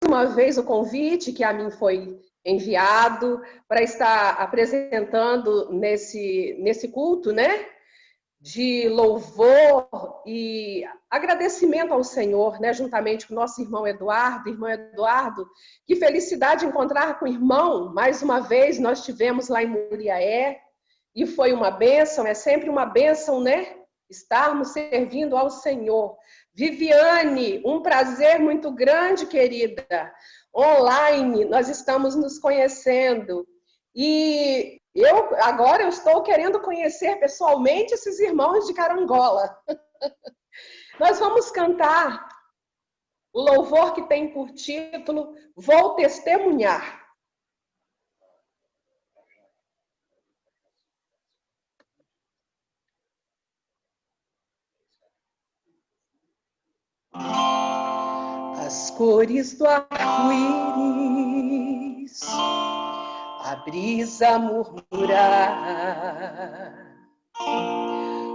uma vez o convite que a mim foi enviado para estar apresentando nesse culto, né? De louvor e agradecimento ao Senhor, né? Juntamente com o nosso irmão Eduardo. Irmão Eduardo, que felicidade encontrar com o irmão. Mais uma vez nós tivemos lá em Muriaé e foi uma bênção, é sempre uma bênção, né? Estarmos servindo ao Senhor. Viviane, um prazer muito grande, querida. Online, nós estamos nos conhecendo. E agora eu estou querendo conhecer pessoalmente esses irmãos de Carangola. Nós vamos cantar o louvor que tem por título Vou Testemunhar. As cores do arco-íris, a brisa murmurar,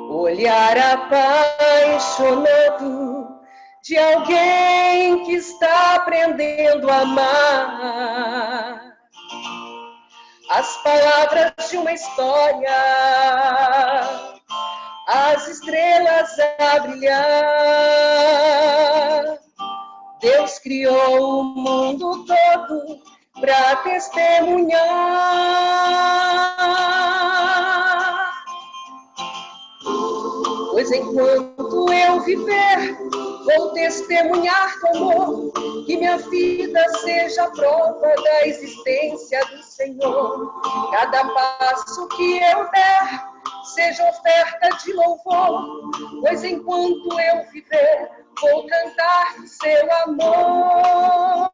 olhar apaixonado de alguém que está aprendendo a amar, as palavras de uma história, as estrelas a brilhar. Deus criou o mundo todo para testemunhar. Pois enquanto eu viver, vou testemunhar com amor, que minha vida seja prova da existência do Senhor. Cada passo que eu der, seja oferta de louvor, pois enquanto eu viver, vou cantar do seu amor.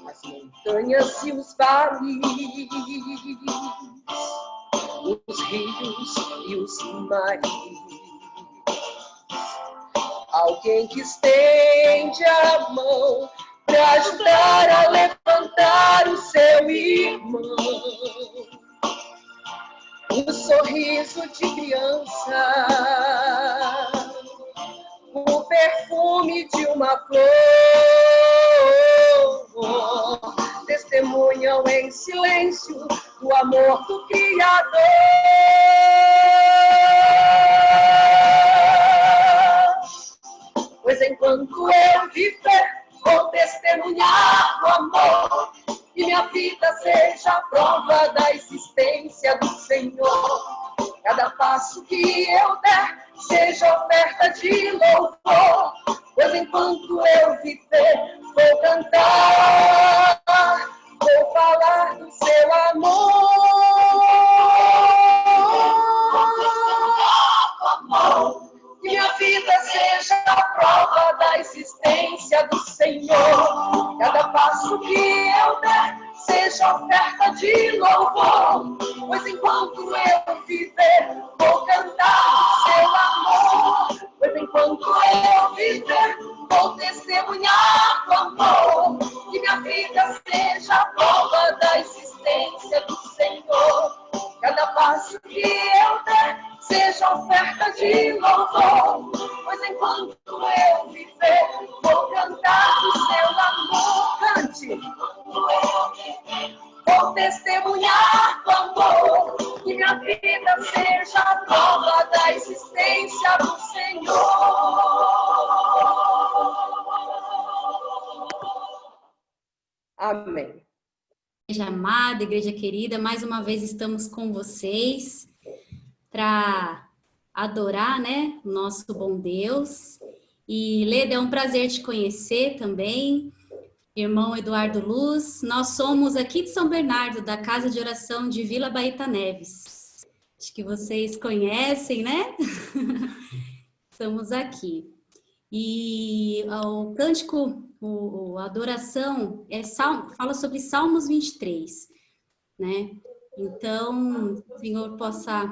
As montanhas e os vales, os rios e os mares, alguém que estende a mão para ajudar a levantar o seu irmão. O sorriso de criança, o perfume de uma flor, testemunham em silêncio o amor do Criador. Pois enquanto eu viver, vou testemunhar o amor, que minha vida seja a prova da existência do Senhor. Cada passo que eu der, seja oferta de louvor, pois enquanto eu viver, vou cantar, vou falar do seu amor. Que minha vida seja a prova da existência do Senhor. Cada passo que eu der, seja oferta de louvor, pois enquanto eu viver, vou cantar o seu amor. Pois enquanto eu viver, vou testemunhar do amor, que minha vida seja a prova da existência do Senhor. Cada passo que eu der, seja oferta de louvor, pois enquanto eu viver, vou cantar do seu amor. Cante! Vou testemunhar do amor, que minha vida seja a prova da existência do Senhor. Amém. Igreja amada, igreja querida, mais uma vez estamos com vocês para adorar, né, o nosso bom Deus. E Leda, é um prazer te conhecer também, irmão Eduardo Luz. Nós somos aqui de São Bernardo, da Casa de Oração de Vila Baeta Neves. Acho que vocês conhecem, né? Estamos aqui. E o cântico, a adoração, fala sobre Salmos 23, né? Então, o Senhor possa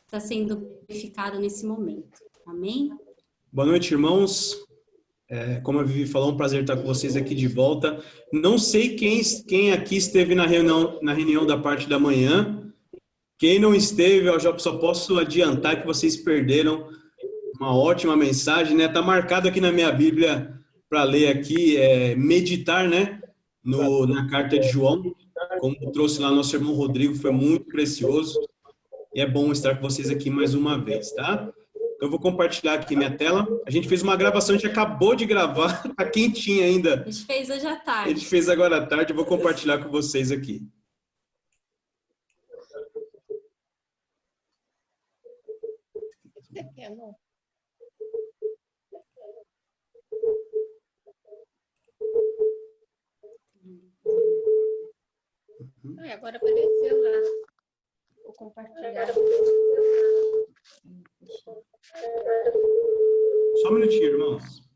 estar sendo glorificado nesse momento. Amém? Boa noite, irmãos. Como a Vivi falou, um prazer estar com vocês aqui de volta. Não sei quem aqui esteve na reunião da parte da manhã. Quem não esteve, eu já só posso adiantar que vocês perderam Uma ótima mensagem, né? Tá marcado aqui na minha Bíblia para ler aqui, meditar, né? Na carta de João, como trouxe lá nosso irmão Rodrigo, foi muito precioso. E é bom estar com vocês aqui mais uma vez, tá? Então, eu vou compartilhar aqui minha tela. A gente fez uma gravação, a gente acabou de gravar, tá quentinha ainda. A gente fez hoje à tarde. A gente fez agora à tarde, eu vou compartilhar com vocês aqui. Você quer, amor? Agora apareceu lá. Vou compartilhar. Só um minutinho, irmãos.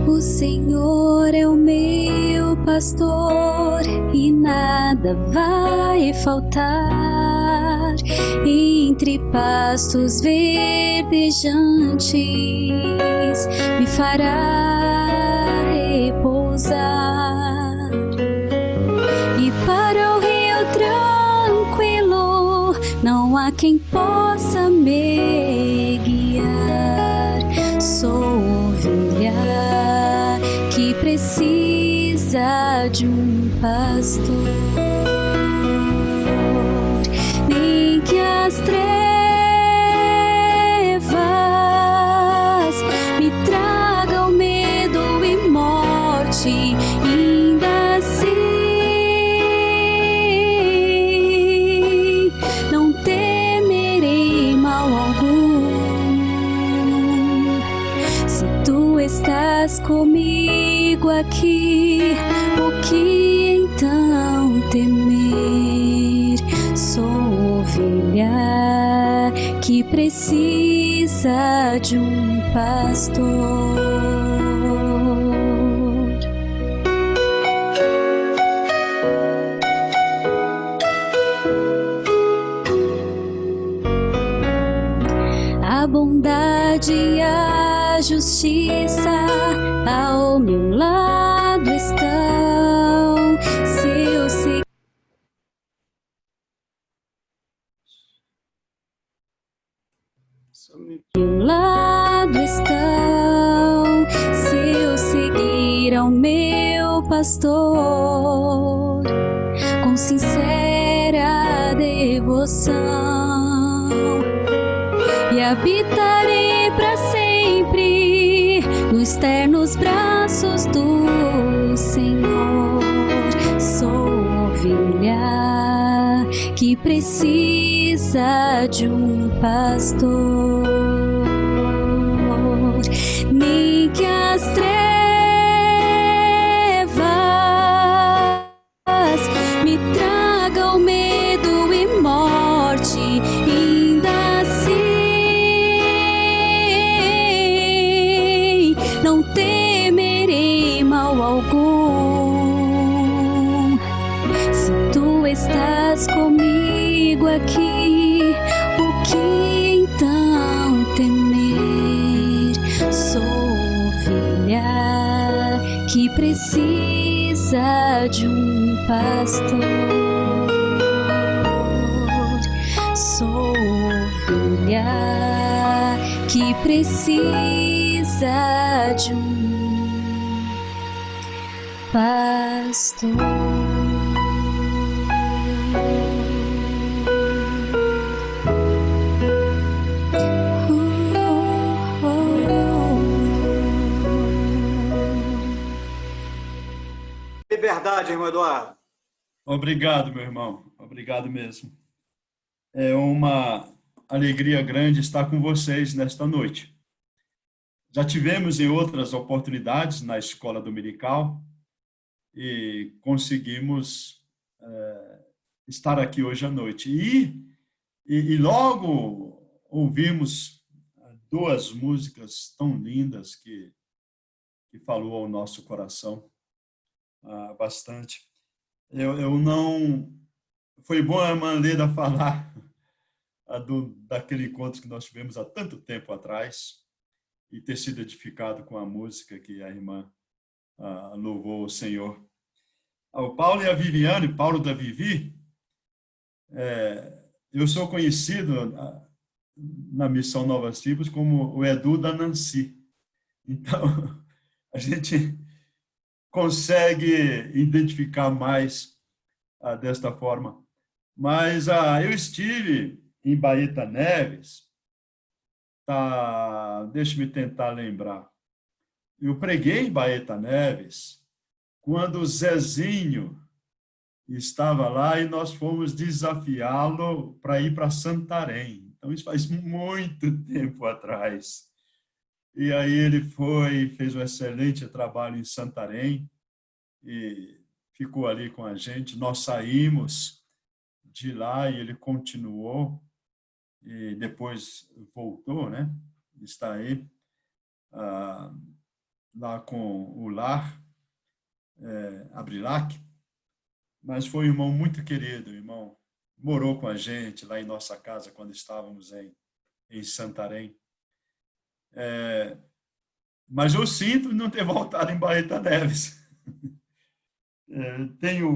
O Senhor é o meu pastor e nada vai faltar. Entre pastos verdejantes me fará repousar. E para o rio tranquilo não há quem possa me guiar. Sou ovelha que precisa de um pastor, nem que as trevas me tragam medo e morte, ainda assim não temerei mal algum. Se tu estás comigo aqui, o que então temer? Sou ovelha que precisa de um pastor. A bondade e a justiça ao meu lado estão. Se eu seguir Só um minutinho. ao meu lado estão, se eu seguir ao meu pastor com sincera devoção, e habitarei para sempre nos ternos braços do Senhor. Sou ovelha que precisa de um pastor, nem que as trevas me tragam medo e morte, ainda assim não temerei mal algum. Se tu estás comigo aqui, o que então temer? Sou ovelha que precisa de um pastor. Sou ovelha que precisa de um pastor. Liberdade, irmão Eduardo. Obrigado, meu irmão. Obrigado mesmo. É uma alegria grande estar com vocês nesta noite. Já tivemos em outras oportunidades na escola dominical e conseguimos estar aqui hoje à noite. E logo ouvimos duas músicas tão lindas que falou ao nosso coração bastante. Eu não... Foi bom a irmã Leda falar daquele encontro que nós tivemos há tanto tempo atrás e ter sido edificado com a música que a irmã louvou o Senhor. O Paulo e a Viviane, Paulo da Vivi, eu sou conhecido na Missão Novas Tribos como o Edu da Nancy. Então, a gente consegue identificar mais desta forma. Mas eu estive em Baeta Neves, deixa-me tentar lembrar. Eu preguei em Baeta Neves quando o Zezinho estava lá e nós fomos desafiá-lo para ir para Santarém. Então, isso faz muito tempo atrás. E aí ele fez um excelente trabalho em Santarém e ficou ali com a gente. Nós saímos de lá e ele continuou e depois voltou, né? Está aí lá com o Lar Abrilac. Mas foi um irmão muito querido, irmão. Morou com a gente lá em nossa casa quando estávamos em Santarém. Mas eu sinto não ter voltado em Baeta Neves.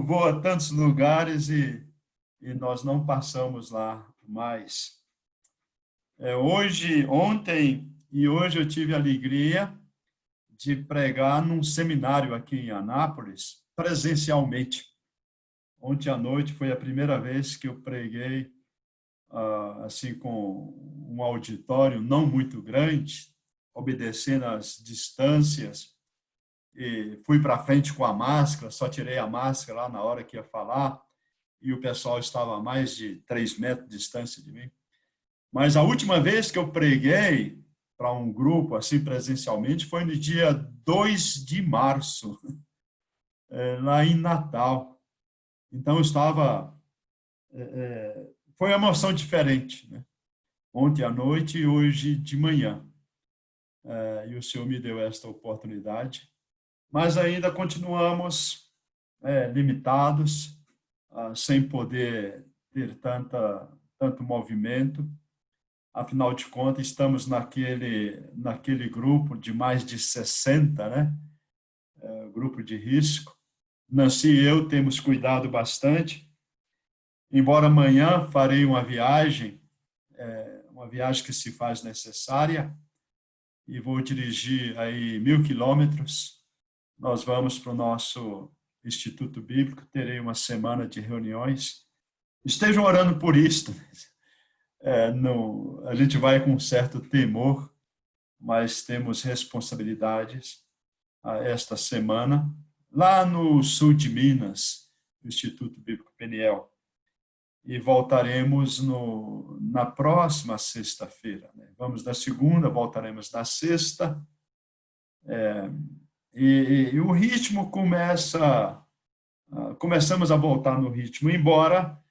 Vou a tantos lugares e nós não passamos lá mais. Ontem e hoje eu tive a alegria de pregar num seminário aqui em Anápolis, presencialmente. Ontem à noite foi a primeira vez que eu preguei assim com um auditório não muito grande, obedecendo às distâncias, e fui para frente com a máscara, só tirei a máscara lá na hora que ia falar, e o pessoal estava a mais de 3 metros de distância de mim. Mas a última vez que eu preguei para um grupo assim presencialmente foi no dia 2 de março, lá em Natal. Então, foi uma emoção diferente, né? Ontem à noite e hoje de manhã. E o Senhor me deu esta oportunidade. Mas ainda continuamos limitados, sem poder ter tanto movimento. Afinal de contas, estamos naquele grupo de mais de 60, né? Grupo de risco. Nancy e eu temos cuidado bastante, embora amanhã farei uma viagem que se faz necessária, e vou dirigir aí 1.000 quilômetros. Nós vamos para o nosso Instituto Bíblico, terei uma semana de reuniões. Estejam orando por isto. A gente vai com um certo temor, mas temos responsabilidades esta semana, lá no sul de Minas, no Instituto Bíblico Peniel. E voltaremos na próxima sexta-feira, né? Vamos na segunda, voltaremos na sexta. E o ritmo começamos a voltar no ritmo, embora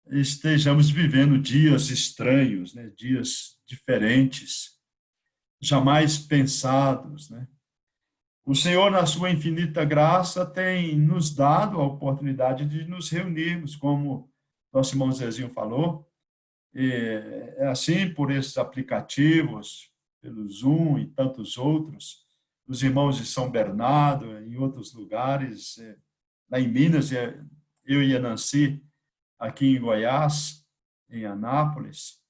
estejamos vivendo dias estranhos, né? Dias diferentes, jamais pensados, né? O Senhor, na sua infinita graça, tem nos dado a oportunidade de nos reunirmos, como nosso irmão Zezinho falou. E assim, por esses aplicativos, pelo Zoom e tantos outros, os irmãos de São Bernardo, em outros lugares, lá em Minas, eu e a Nancy, aqui em Goiás, em Anápolis,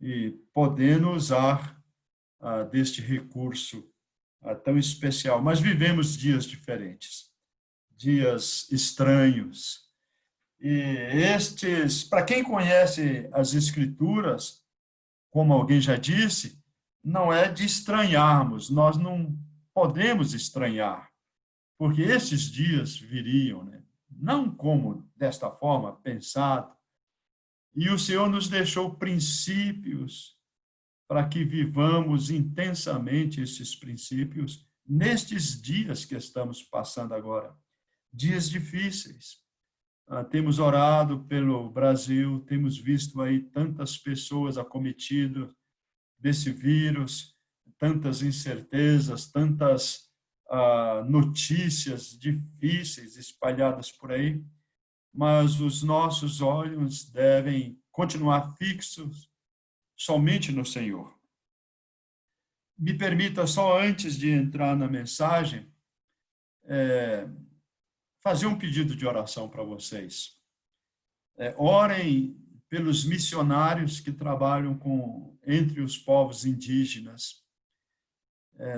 e podendo usar deste recurso tão especial. Mas vivemos dias diferentes, dias estranhos. E para quem conhece as Escrituras, como alguém já disse, não é de estranharmos, nós não podemos estranhar, porque esses dias viriam, né? Não como desta forma, pensado. E o Senhor nos deixou princípios para que vivamos intensamente esses princípios nestes dias que estamos passando agora. Dias difíceis. Temos orado pelo Brasil, temos visto aí tantas pessoas acometidas desse vírus, tantas incertezas, tantas notícias difíceis espalhadas por aí, mas os nossos olhos devem continuar fixos somente no Senhor. Me permita só, antes de entrar na mensagem, fazer um pedido de oração para vocês. Orem pelos missionários que trabalham entre os povos indígenas.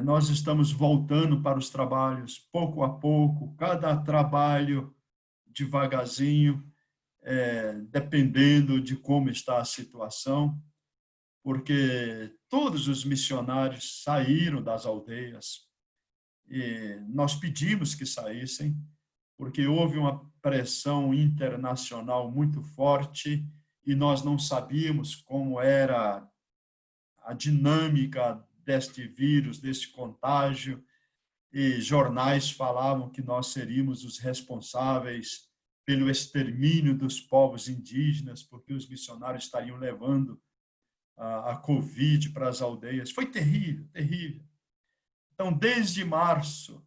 Nós estamos voltando para os trabalhos pouco a pouco, cada trabalho devagarzinho, dependendo de como está a situação, porque todos os missionários saíram das aldeias e nós pedimos que saíssem, porque houve uma pressão internacional muito forte e nós não sabíamos como era a dinâmica deste vírus, deste contágio, e jornais falavam que nós seríamos os responsáveis pelo extermínio dos povos indígenas, porque os missionários estariam levando a Covid para as aldeias. Foi terrível, terrível. Então, desde março,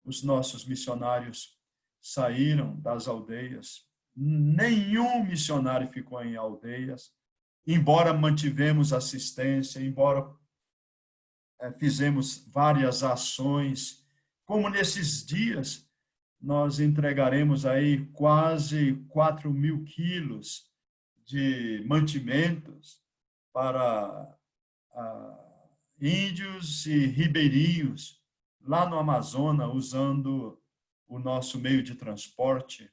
os nossos missionários saíram das aldeias. Nenhum missionário ficou em aldeias, embora mantivemos assistência, embora fizemos várias ações. Como nesses dias, nós entregaremos aí quase 4.000 quilos de mantimentos para índios e ribeirinhos lá no Amazonas, usando o nosso meio de transporte,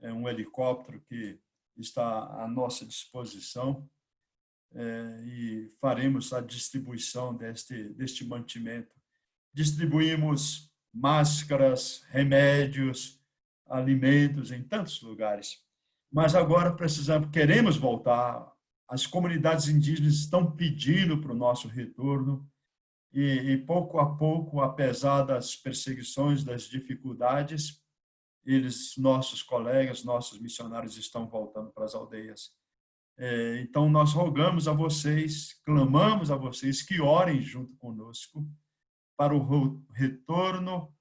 um helicóptero que está à nossa disposição, e faremos a distribuição deste mantimento. Distribuímos máscaras, remédios, alimentos em tantos lugares. Mas agora queremos voltar. As comunidades indígenas estão pedindo para o nosso retorno e pouco a pouco, apesar das perseguições, das dificuldades, nossos colegas, nossos missionários estão voltando para as aldeias. Então, nós rogamos a vocês, clamamos a vocês que orem junto conosco para o retorno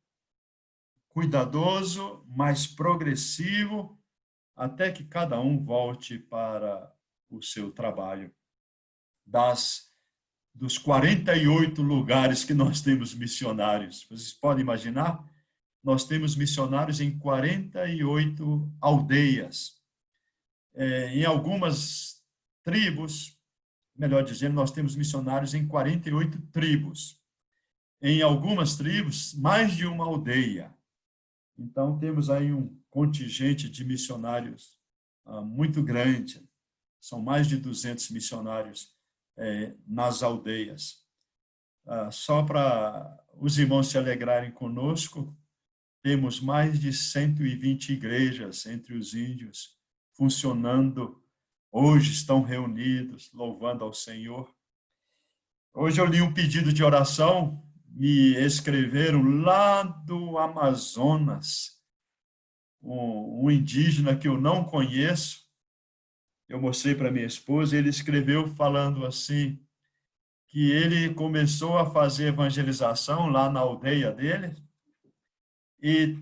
cuidadoso, mais progressivo, até que cada um volte para o seu trabalho. Dos 48 lugares que nós temos missionários, vocês podem imaginar? Nós temos missionários em 48 aldeias. Em algumas tribos, melhor dizendo, nós temos missionários em 48 tribos. Em algumas tribos, mais de uma aldeia. Então, temos aí um contingente de missionários muito grande. São mais de 200 missionários nas aldeias. Só para os irmãos se alegrarem conosco, temos mais de 120 igrejas entre os índios funcionando. Hoje estão reunidos, louvando ao Senhor. Hoje eu li um pedido de oração, me escreveram lá do Amazonas, um indígena que eu não conheço. Eu mostrei para minha esposa, ele escreveu falando assim, que ele começou a fazer evangelização lá na aldeia dele, e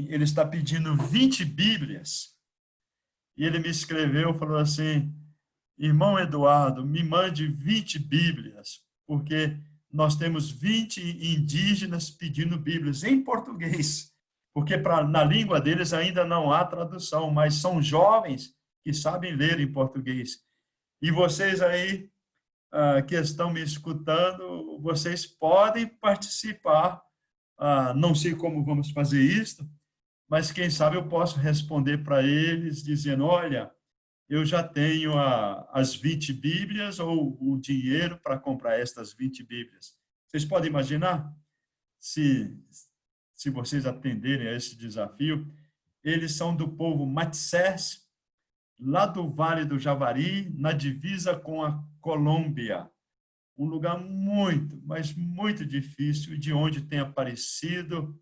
ele está pedindo 20 Bíblias. E ele me escreveu, falou assim, irmão Eduardo, me mande 20 Bíblias, porque nós temos 20 indígenas pedindo Bíblias em português, porque na língua deles ainda não há tradução, mas são jovens que sabem ler em português. E vocês aí, que estão me escutando, vocês podem participar. Não sei como vamos fazer isso, mas quem sabe eu posso responder para eles dizendo, olha, eu já tenho as 20 Bíblias ou o dinheiro para comprar estas 20 Bíblias. Vocês podem imaginar? Se vocês atenderem a esse desafio, eles são do povo Matsés, lá do Vale do Javari, na divisa com a Colômbia. Um lugar muito, mas muito difícil, de onde tem aparecido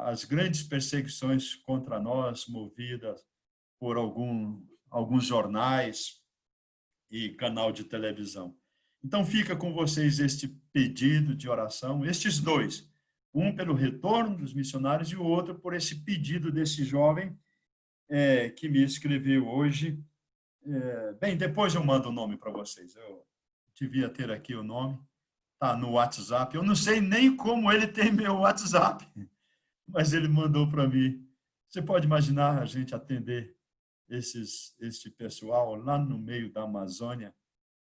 as grandes perseguições contra nós, movidas por alguns jornais e canal de televisão. Então, fica com vocês este pedido de oração, estes dois. Um pelo retorno dos missionários e o outro por esse pedido desse jovem que me escreveu hoje. Bem, depois eu mando o nome para vocês. Eu devia ter aqui o nome. Está no WhatsApp. Eu não sei nem como ele tem meu WhatsApp, mas ele mandou para mim. Você pode imaginar a gente atender este pessoal lá no meio da Amazônia,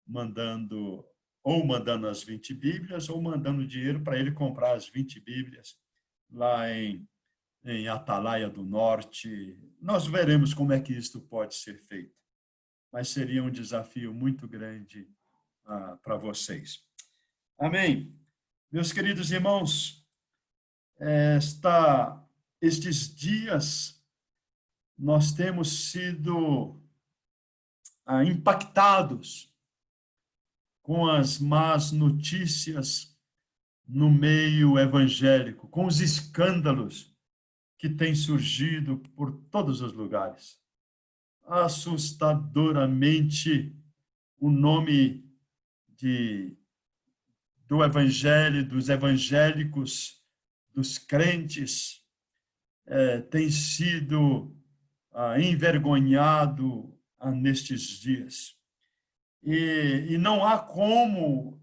mandando as 20 Bíblias, ou mandando dinheiro para ele comprar as 20 Bíblias lá em Atalaia do Norte. Nós veremos como é que isto pode ser feito, mas seria um desafio muito grande para vocês. Amém. Meus queridos irmãos, estes dias nós temos sido impactados com as más notícias no meio evangélico, com os escândalos que têm surgido por todos os lugares. Assustadoramente, o nome do evangelho, dos evangélicos, dos crentes, tem sido envergonhado nestes dias. E não há como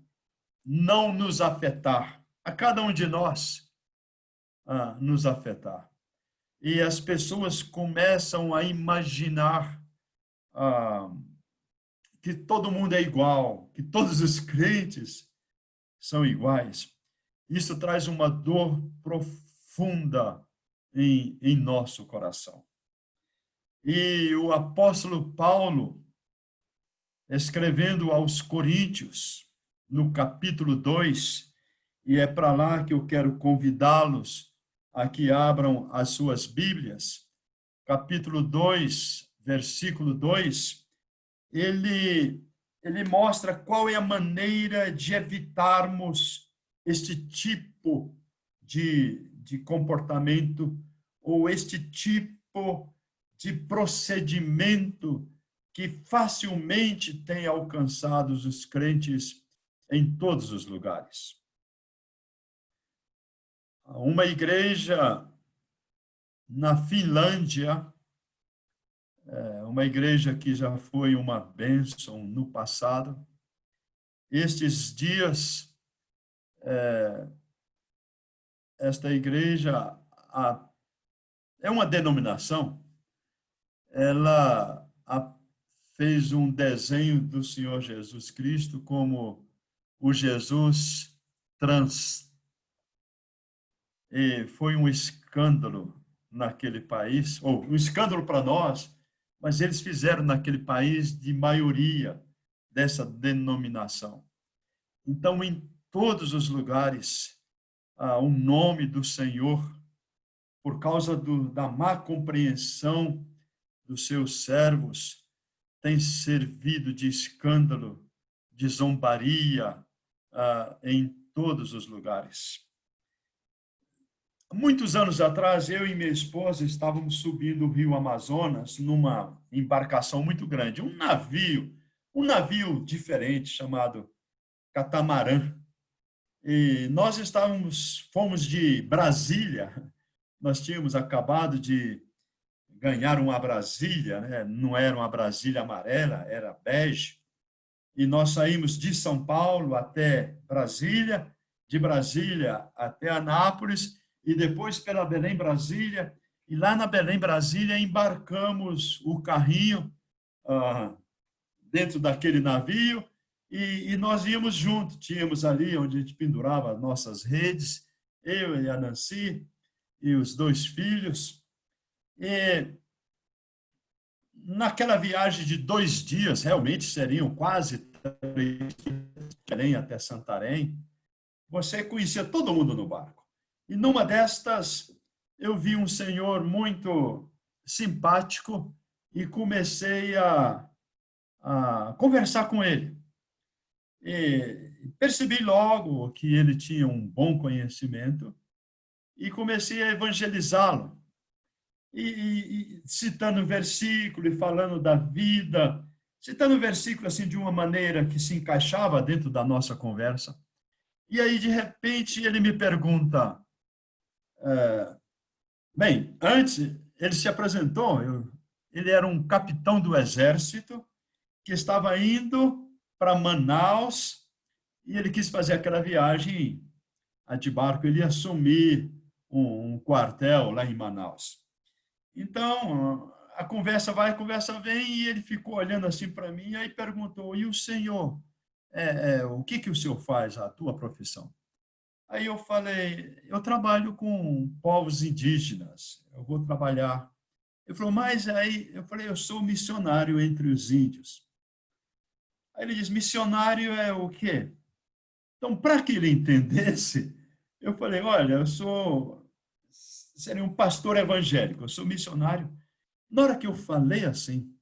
não nos afetar, a cada um de nós nos afetar. E as pessoas começam a imaginar que todo mundo é igual, que todos os crentes são iguais. Isso traz uma dor profunda em nosso coração. E o apóstolo Paulo, escrevendo aos Coríntios, no capítulo 2, e é para lá que eu quero convidá-los a que abram as suas Bíblias, capítulo 2, versículo 2, ele mostra qual é a maneira de evitarmos este tipo de comportamento ou este tipo de procedimento que facilmente tem alcançado os crentes em todos os lugares. Uma igreja na Finlândia, uma igreja que já foi uma bênção no passado, estes dias, esta igreja é uma denominação, ela fez um desenho do Senhor Jesus Cristo como o Jesus trans. E foi um escândalo naquele país, ou um escândalo para nós, mas eles fizeram naquele país de maioria dessa denominação. Então, em todos os lugares, o nome do Senhor, por causa da má compreensão dos seus servos, tem servido de escândalo, de zombaria em todos os lugares. Muitos anos atrás, eu e minha esposa estávamos subindo o rio Amazonas numa embarcação muito grande, um navio diferente chamado catamarã. E nós fomos de Brasília, nós tínhamos acabado de ganhar uma Brasília, né? Não era uma Brasília amarela, era bege, e nós saímos de São Paulo até Brasília, de Brasília até Anápolis, e depois pela Belém-Brasília, e lá na Belém-Brasília embarcamos o carrinho dentro daquele navio, e nós íamos juntos, tínhamos ali onde a gente pendurava as nossas redes, eu e a Nancy, e os 2 filhos, e naquela viagem de 2 dias, realmente seriam quase 3 dias, de Belém até Santarém, você conhecia todo mundo no barco. E numa destas, eu vi um senhor muito simpático e comecei a conversar com ele. E percebi logo que ele tinha um bom conhecimento e comecei a evangelizá-lo. E citando versículo e falando da vida citando o versículo assim de uma maneira que se encaixava dentro da nossa conversa. E aí, de repente, ele me pergunta, bem, antes ele se apresentou, ele era um capitão do exército que estava indo para Manaus e ele quis fazer aquela viagem de barco, ele ia assumir um quartel lá em Manaus. Então, a conversa vai, a conversa vem, e ele ficou olhando assim para mim, e aí perguntou, e o senhor, o que o senhor faz, a tua profissão? Aí eu falei, eu trabalho com povos indígenas, eu vou trabalhar. Ele falou, mas aí, eu falei, eu sou missionário entre os índios. Aí ele diz, missionário é o quê? Então, para que ele entendesse, eu falei, olha, seria um pastor evangélico, eu sou missionário. Na hora que eu falei assim,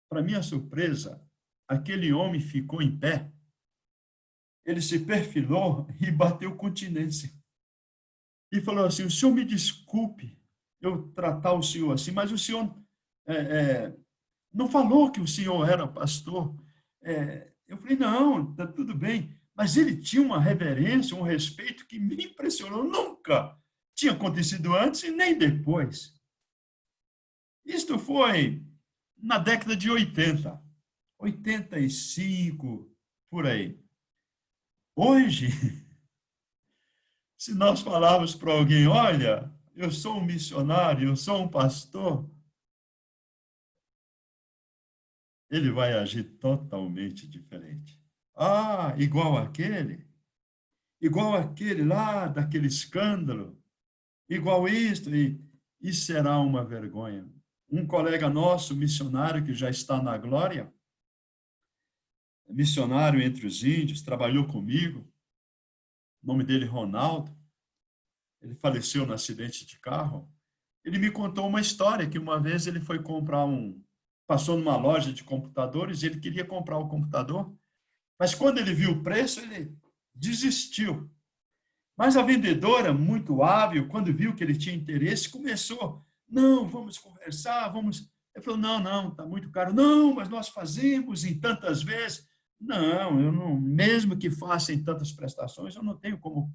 para minha surpresa, aquele homem ficou em pé, ele se perfilou e bateu continência. E falou assim, o senhor me desculpe eu tratar o senhor assim, mas o senhor não falou que o senhor era pastor. Eu falei, não, está tudo bem. Mas ele tinha uma reverência, um respeito que me impressionou. Nunca tinha acontecido antes e nem depois. Isto foi na década de 80, 85, por aí. Hoje, se nós falarmos para alguém, olha, eu sou um missionário, eu sou um pastor, ele vai agir totalmente diferente. Ah, igual aquele lá daquele escândalo, igual isto, e será uma vergonha. Um colega nosso, missionário, que já está na glória, missionário entre os índios, trabalhou comigo, o nome dele Ronaldo, ele faleceu no acidente de carro. Ele me contou uma história que uma vez ele foi comprar passou numa loja de computadores, ele queria comprar o computador, mas quando ele viu o preço, ele desistiu. Mas a vendedora, muito hábil, quando viu que ele tinha interesse, começou, não, vamos conversar, vamos... Ele falou, não, está muito caro. Não, mas nós fazemos em tantas vezes. Não, eu não, mesmo que faça em tantas prestações, eu não tenho como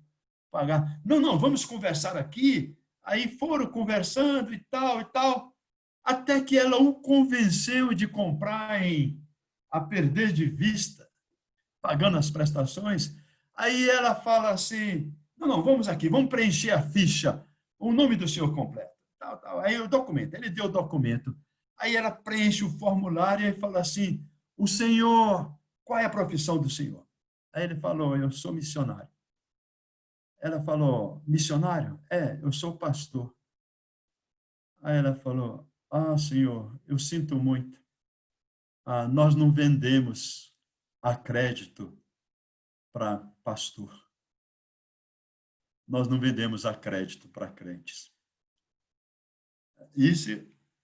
pagar. Não, vamos conversar aqui. Aí foram conversando e tal, até que ela o convenceu de comprar a perder de vista, pagando as prestações. Aí ela fala assim, não, vamos aqui, vamos preencher a ficha, o nome do senhor completo. Tal. Aí o documento, ele deu o documento. Aí ela preenche o formulário e fala assim, o senhor, qual é a profissão do senhor? Aí ele falou, eu sou missionário. Ela falou, missionário? Eu sou pastor. Aí ela falou, senhor, eu sinto muito. Nós não vendemos a crédito para pastor. Nós não vendemos a crédito para crentes. Isso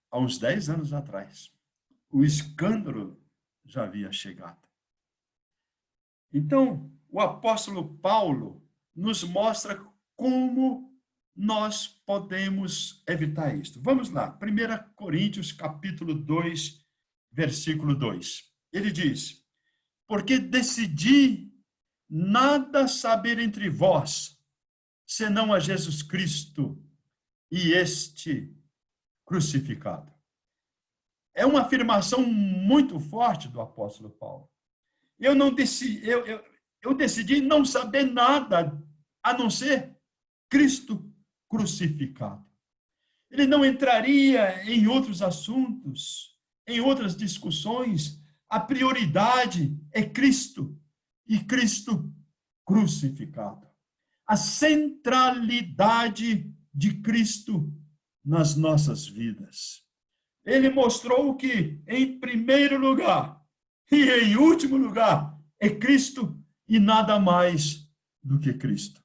há uns 10 anos atrás. O escândalo já havia chegado. Então, o apóstolo Paulo nos mostra como nós podemos evitar isto. Vamos lá, 1 Coríntios, capítulo 2, versículo 2. Ele diz, porque decidi nada saber entre vós, senão a Jesus Cristo e este crucificado. É uma afirmação muito forte do apóstolo Paulo. Eu decidi não saber nada a não ser Cristo crucificado. Ele não entraria em outros assuntos, em outras discussões. A prioridade é Cristo e Cristo crucificado. A centralidade de Cristo nas nossas vidas. Ele mostrou que, em primeiro lugar e em último lugar, é Cristo e nada mais do que Cristo.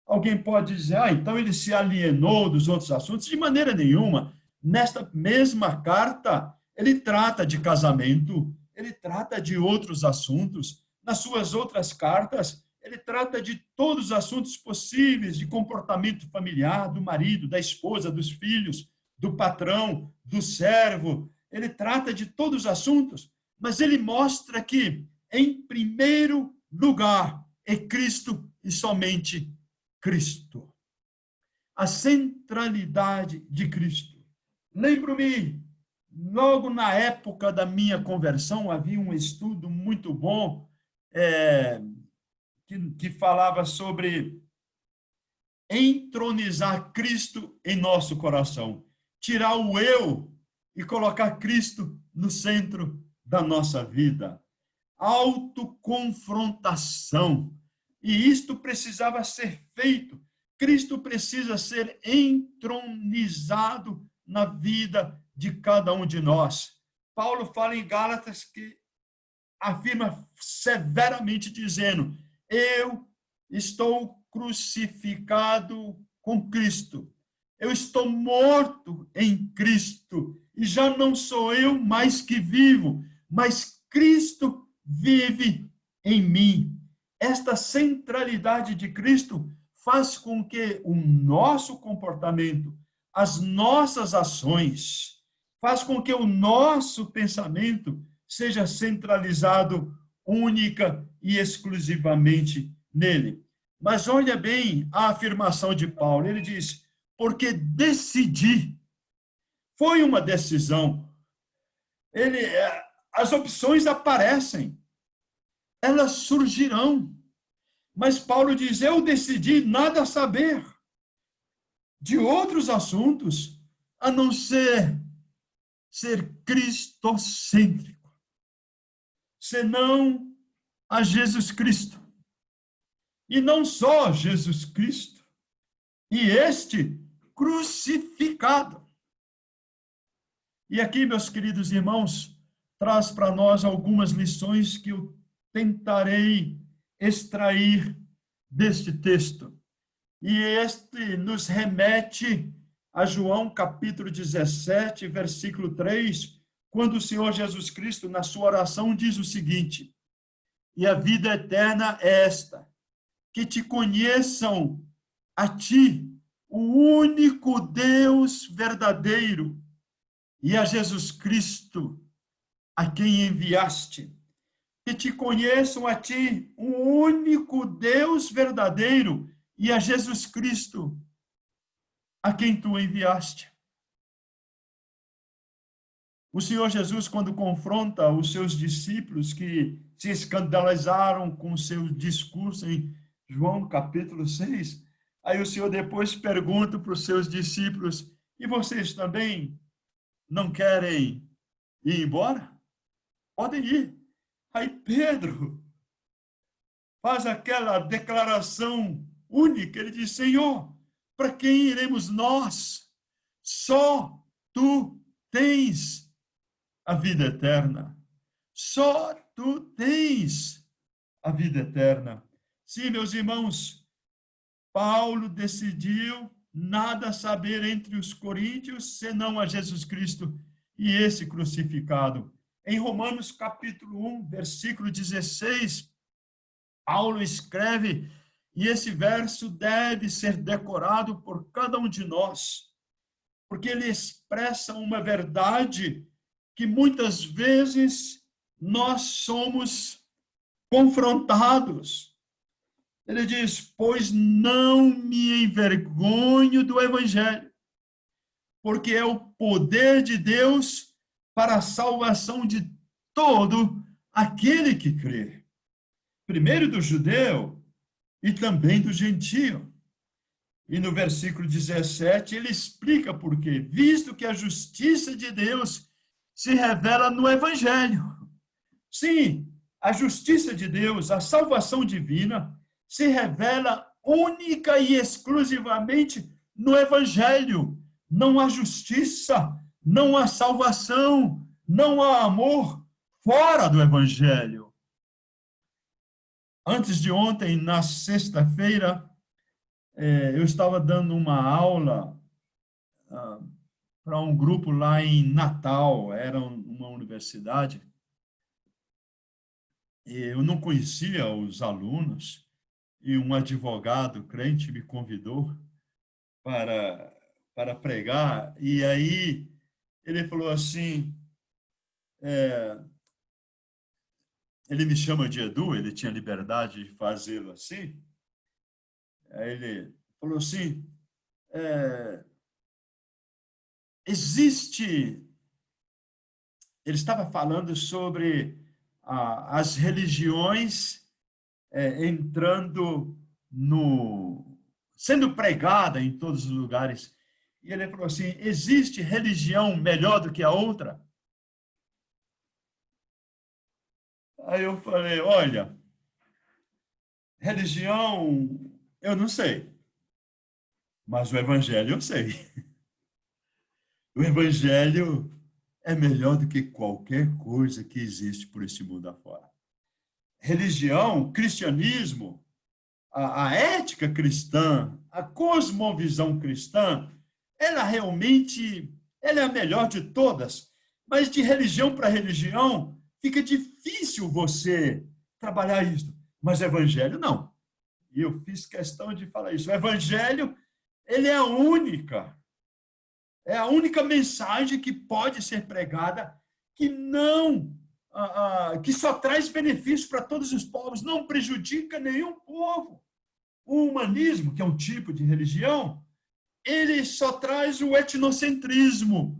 Alguém pode dizer, então ele se alienou dos outros assuntos? De maneira nenhuma. Nesta mesma carta, ele trata de casamento, ele trata de outros assuntos. Nas suas outras cartas, ele trata de todos os assuntos possíveis de comportamento familiar, do marido, da esposa, dos filhos, do patrão, do servo. Ele trata de todos os assuntos. mas ele mostra que, em primeiro lugar, é Cristo e somente Cristo. A centralidade de Cristo. Lembro-me, logo na época da minha conversão, havia um estudo muito bom que falava sobre entronizar Cristo em nosso coração. Tirar o eu e colocar Cristo no centro da nossa vida. Autoconfrontação. E isto precisava ser feito. Cristo precisa ser entronizado na vida de cada um de nós. Paulo fala em Gálatas que afirma severamente dizendo: eu estou crucificado com Cristo. Eu estou morto em Cristo. E já não sou eu mais que vivo, mas Cristo vive em mim. Esta centralidade de Cristo faz com que o nosso comportamento, as nossas ações, faz com que o nosso pensamento seja centralizado única e exclusivamente nele. Mas olha bem a afirmação de Paulo. Ele diz: porque decidi. Foi uma decisão. As opções aparecem. Elas surgirão. Mas Paulo diz: eu decidi nada saber de outros assuntos, a não ser cristocêntrico, senão a Jesus Cristo. E não só Jesus Cristo, e este crucificado. E aqui, meus queridos irmãos, traz para nós algumas lições que eu tentarei extrair deste texto. E este nos remete a João capítulo 17, versículo 3, quando o Senhor Jesus Cristo, na sua oração, diz o seguinte: e a vida eterna é esta, que te conheçam a ti, o único Deus verdadeiro, e a Jesus Cristo, a quem enviaste. Que te conheçam a ti, o único Deus verdadeiro, e a Jesus Cristo, a quem tu enviaste. O Senhor Jesus, quando confronta os seus discípulos que se escandalizaram com o seu discurso em João capítulo 6, aí o Senhor depois pergunta para os seus discípulos: e vocês também não querem ir embora? Podem ir. Aí Pedro faz aquela declaração única. Ele diz: Senhor, para quem iremos nós? Só tu tens a vida eterna. Só tu tens a vida eterna. Sim, meus irmãos, Paulo decidiu nada saber entre os coríntios, senão a Jesus Cristo e esse crucificado. Em Romanos capítulo 1, versículo 16, Paulo escreve, e esse verso deve ser decorado por cada um de nós, porque ele expressa uma verdade que muitas vezes nós somos confrontados. Ele diz: pois não me envergonho do evangelho, porque é o poder de Deus para a salvação de todo aquele que crê. Primeiro do judeu e também do gentio. E no versículo 17 ele explica por quê. Visto que a justiça de Deus se revela no evangelho. Sim, a justiça de Deus, a salvação divina, se revela única e exclusivamente no evangelho. Não há justiça, não há salvação, não há amor fora do evangelho. Antes de ontem, na sexta-feira, eu estava dando uma aula para um grupo lá em Natal, era uma universidade. Eu não conhecia os alunos, e um advogado crente me convidou para pregar, e aí ele falou assim: ele me chama de Edu, ele tinha liberdade de fazê-lo assim. Aí ele falou assim, existe... Ele estava falando sobre as religiões entrando sendo pregada em todos os lugares. E ele falou assim, existe religião melhor do que a outra? Aí eu falei, olha, religião, eu não sei, mas o evangelho eu sei. O evangelho é melhor do que qualquer coisa que existe por esse mundo afora. Religião, cristianismo, a ética cristã, a cosmovisão cristã, ela é a melhor de todas, mas de religião para religião fica difícil você trabalhar isso. Mas o evangelho não. E eu fiz questão de falar isso. O evangelho, ele é a única mensagem que pode ser pregada que só traz benefício para todos os povos, não prejudica nenhum povo. O humanismo, que é um tipo de religião, ele só traz o etnocentrismo,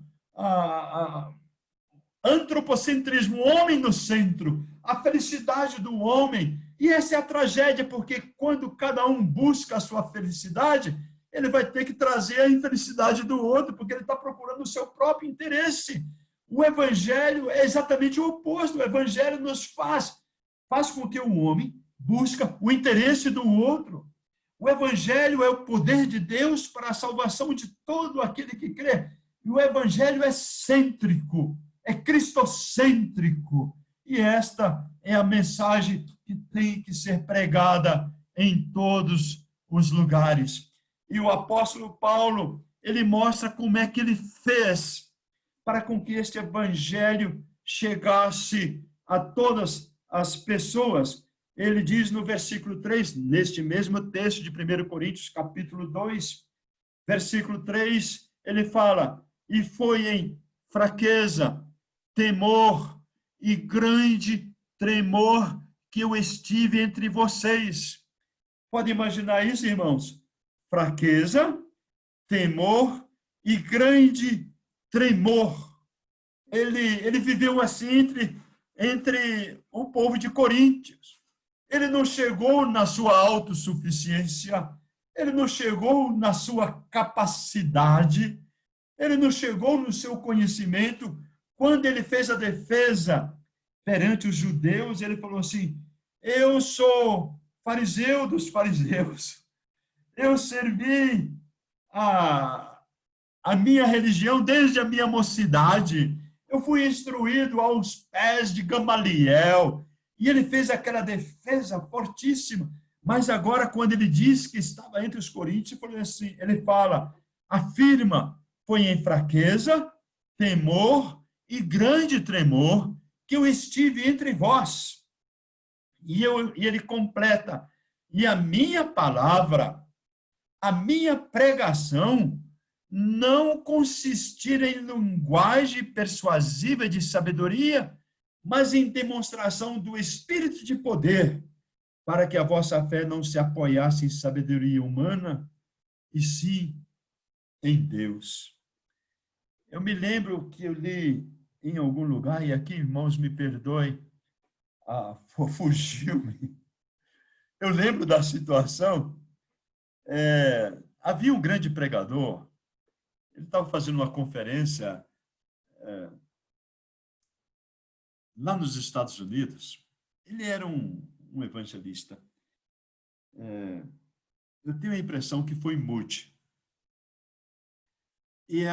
antropocentrismo, o homem no centro, a felicidade do homem. E essa é a tragédia, porque quando cada um busca a sua felicidade, ele vai ter que trazer a infelicidade do outro, porque ele está procurando o seu próprio interesse. O evangelho é exatamente o oposto. O evangelho nos faz com que o homem busca o interesse do outro. O evangelho é o poder de Deus para a salvação de todo aquele que crê. E o evangelho é cêntrico, é cristocêntrico. E esta é a mensagem que tem que ser pregada em todos os lugares. E o apóstolo Paulo, ele mostra como é que ele fez para com que este evangelho chegasse a todas as pessoas. Ele diz no versículo 3, neste mesmo texto de 1 Coríntios, capítulo 2, versículo 3, ele fala, e foi em fraqueza, temor e grande tremor que eu estive entre vocês. Pode imaginar isso, irmãos? Fraqueza, temor e grande tremor. Ele viveu assim entre o povo de Coríntios. Ele não chegou na sua autossuficiência, ele não chegou na sua capacidade, ele não chegou no seu conhecimento. Quando ele fez a defesa perante os judeus, ele falou assim, eu sou fariseu dos fariseus, eu servi a minha religião desde a minha mocidade, eu fui instruído aos pés de Gamaliel, e ele fez aquela defesa fortíssima, mas agora quando ele diz que estava entre os coríntios, ele fala, afirma, foi em fraqueza, temor e grande tremor que eu estive entre vós. E ele completa, e a minha palavra, a minha pregação, não consistir em linguagem persuasiva de sabedoria, mas em demonstração do Espírito de poder, para que a vossa fé não se apoiasse em sabedoria humana, e sim em Deus. Eu me lembro que eu li em algum lugar, e aqui, irmãos, me perdoem, fugiu-me. Eu lembro da situação, havia um grande pregador, ele estava fazendo uma conferência lá nos Estados Unidos. Ele era um evangelista. Eu tenho a impressão que foi mude. E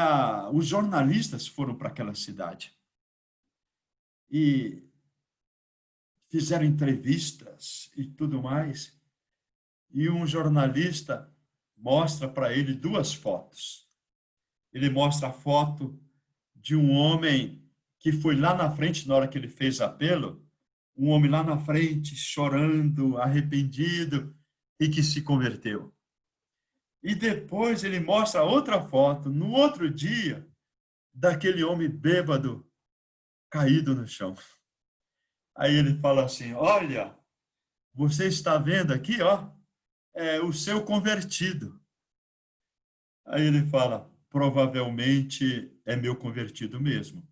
os jornalistas foram para aquela cidade e fizeram entrevistas e tudo mais. E um jornalista mostra para ele duas fotos. Ele mostra a foto de um homem que foi lá na frente, na hora que ele fez apelo, um homem lá na frente, chorando, arrependido, e que se converteu. E depois ele mostra outra foto, no outro dia, daquele homem bêbado, caído no chão. Aí ele fala assim, olha, você está vendo aqui, ó, o seu convertido. Aí ele fala, provavelmente é meu convertido mesmo.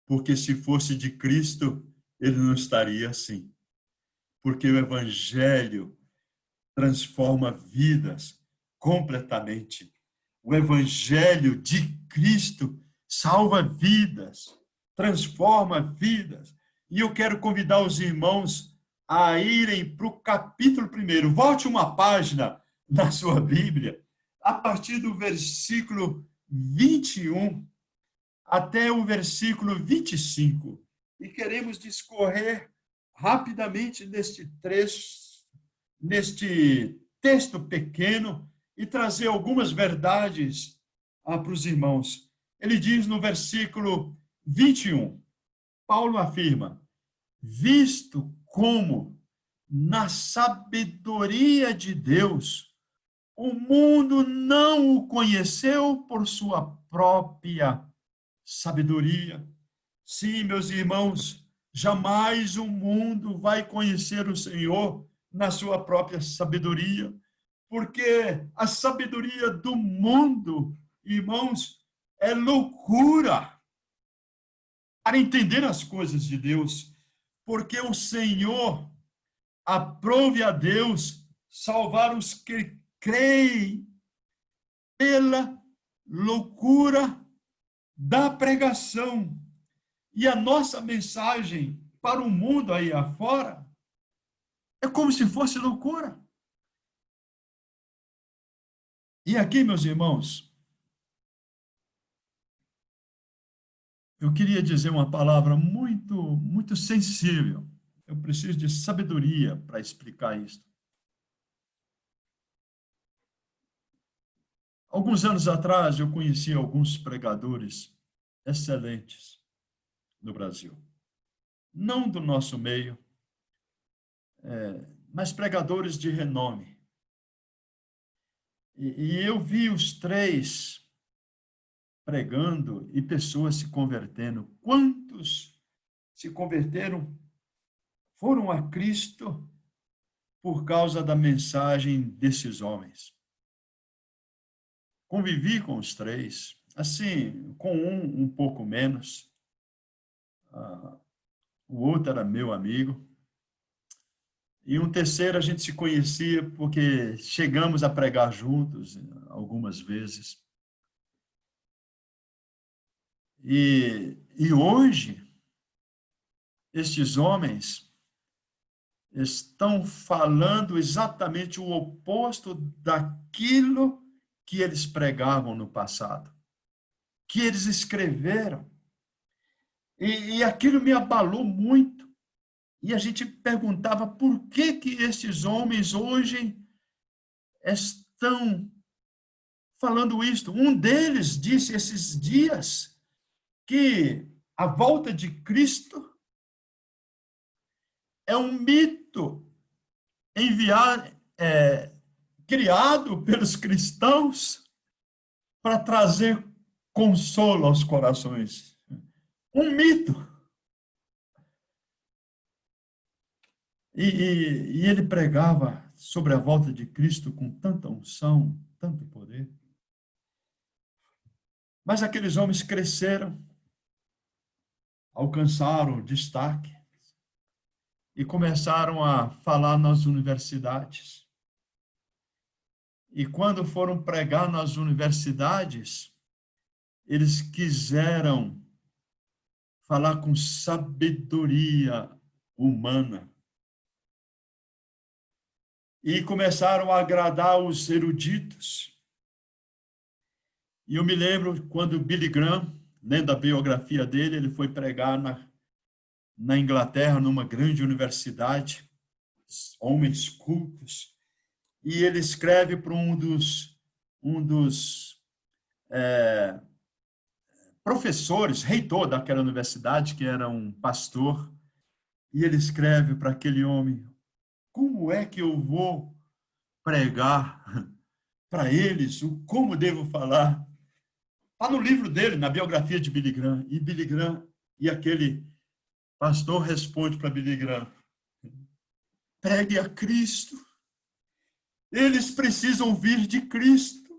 Porque se fosse de Cristo, ele não estaria assim. Porque o Evangelho transforma vidas completamente. O Evangelho de Cristo salva vidas, transforma vidas. E eu quero convidar os irmãos a irem para o capítulo 1. Volte uma página na sua Bíblia, a partir do versículo 21 até o versículo 25. E queremos discorrer rapidamente neste trecho, neste texto pequeno, e trazer algumas verdades para os irmãos. Ele diz no versículo 21, Paulo afirma, visto como, na sabedoria de Deus, o mundo não o conheceu por sua própria sabedoria. Sim, meus irmãos, jamais o mundo vai conhecer o Senhor na sua própria sabedoria, porque a sabedoria do mundo, irmãos, é loucura para entender as coisas de Deus, porque o Senhor aprove a Deus salvar os que creem pela loucura da pregação. E a nossa mensagem para o mundo aí afora é como se fosse loucura. E aqui, meus irmãos, eu queria dizer uma palavra muito sensível. Eu preciso de sabedoria para explicar isso. Alguns anos atrás, eu conheci alguns pregadores excelentes no Brasil. Não do nosso meio, mas pregadores de renome. E eu vi os três pregando e pessoas se convertendo. Quantos se converteram, foram a Cristo por causa da mensagem desses homens? Convivi com os três, assim, com um pouco menos. O outro era meu amigo. E um terceiro a gente se conhecia porque chegamos a pregar juntos algumas vezes. E hoje, estes homens estão falando exatamente o oposto daquilo que eles pregavam no passado, que eles escreveram. E aquilo me abalou muito. E a gente perguntava por que esses homens hoje estão falando isto. Um deles disse esses dias que a volta de Cristo é um mito criado pelos cristãos para trazer consolo aos corações. Um mito. E ele pregava sobre a volta de Cristo com tanta unção, tanto poder. Mas aqueles homens cresceram, alcançaram destaque e começaram a falar nas universidades. E quando foram pregar nas universidades, eles quiseram falar com sabedoria humana. E começaram a agradar os eruditos. E eu me lembro quando Billy Graham, lendo a biografia dele, ele foi pregar na Inglaterra, numa grande universidade, homens cultos, e ele escreve para um dos professores, reitor daquela universidade, que era um pastor, e ele escreve para aquele homem: como é que eu vou pregar para eles? Como devo falar? Está no livro dele, na biografia de Billy Graham. E Billy Graham e aquele pastor responde para Billy Graham: pregue a Cristo. Eles precisam vir de Cristo,